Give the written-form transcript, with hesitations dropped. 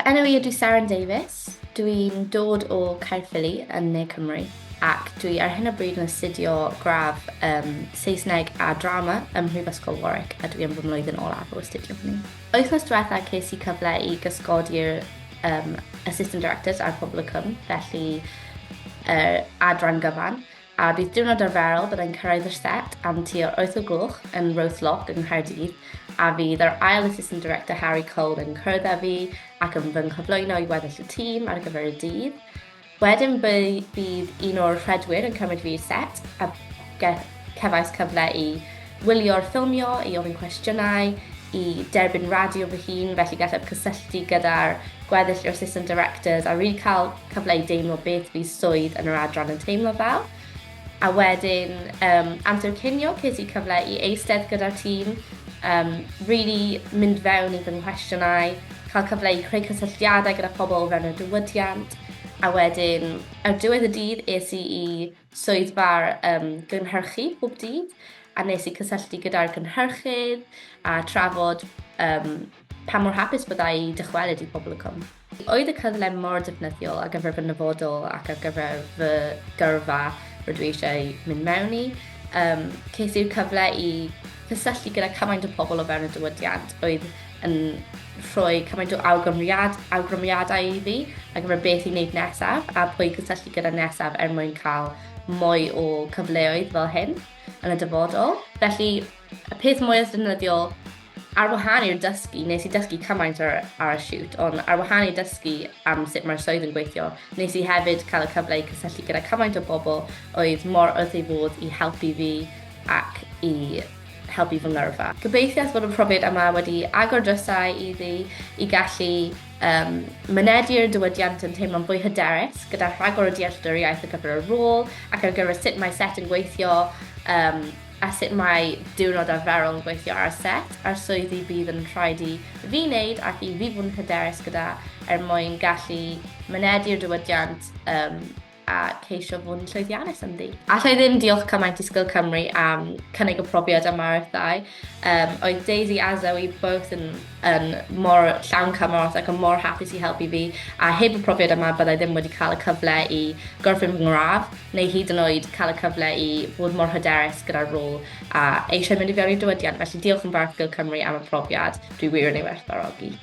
Enw i ydw Seren Davies. Dwi'n dod o Caerphilly yn Ne Cymru ac dwi ar hyn o bryd yn astudio gradd Saesneg a drama ym Mhrifysgol Warwick a dwi yn fy mlwyddyn olaf o astudio hynny. Wythnos diwetha ces i cyfle i gysgodi'r Assistant Directors ar Pobol y Cwm, felly Adran Gynhyrchu. A bydd diwrnod arferol byddai'n cyrraedd yr set am tua 8 o gloch yn Roath Lock yng Nghaerdydd, a fydd yr ail Assistant Director Harry Cole yn cyrraedd â fi ac yn fy nghyflwyno i weddill y tîm ar gyfer y dydd. Wedyn bydd un o'r rhedwyr yn cymryd fi i'r set a cefais cyfle i wylio'r ffilmio, i ofyn cwestiynau, i derbyn radio fy hun, felly gallaf cysylltu gyda'r gweddill yr Assistant Directors a rili cael cyfle i deimlo beth fydd swydd yn yr adran yn teimlo fel. A wedyn, amser cinio, ces i cyfle i eistedd gyda'r tîm, rili mynd fewn i fy nghwestiynau, cael cyfle i creu cysylltiadau gyda pobl fewn y diwydiant, a wedyn, ar diwedd y dydd, es i swyddfa'r gynhyrchu pob dydd, a nes i cysylltu gyda'r gynhyrchydd a trafod pa mor hapus byddai i dychwelyd i Pobol y Cwm. Oedd y cyfle mor defnyddiol ar gyfer fy nyfodol ac ar gyfer fy gyrfa rydw i eisiau mynd mewn i. Ces i'r cyfle i cysylltu gyda cymaint o pobl o fewn y diwydiant oedd yn rhoi cymaint o awgrymiadau i fi ar gyfer beth i wneud nesaf a pwy cysylltu gyda nesaf mwyn cael mwy o cyfleoedd fel hyn yn y dyfodol. Felly, y peth mwyaf defnyddiol ar wahân i'r dysgu, nes i dysgu cymaint ar y siwt, ond ar wahân i'r dysgu am sut mae'r swydd yn gweithio, nes i hefyd cael y cyfle i cysylltu gyda cymaint o bobl oedd mor wrth ei fod i helpu fi ac i helpu fy ngyrfa. Gobeithio bod y profiad yma wedi agor drysau iddi i gallu mynedu'r diwydiant yn teimlo'n fwy hyderus gyda rhagor o dealltwriaeth ar gyfer y rôl ac ar gyfer sut mae set yn gweithio a sut mae diwrnod arferol yn gweithio ar y set, a'r swyddi bydd yn rhaid i fi wneud ac i fi fod yn hyderus gyda mwyn gallu mynedu'r diwydiant a ceisio fod yn llwyddiannus ynddi. Allai ddim diolch cymaint i Sgil Cymru am cynnig y profiad yma wrth ddau. Oedd Daisy a Zoe both yn mor llawn cymorth ac yn mor hapus i helpu fi, a heb y profiad yma byddai ddim wedi cael y cyfle i gorffen fy ngraf, neu hyd yn oed cael y cyfle i fod mor hyderus gyda'r rôl a eisiau mynd i fewn i'r diwydiant. Felly diolch yn fawr Sgil Cymru am y profiad, dwi wir yn ei werthfawrogi.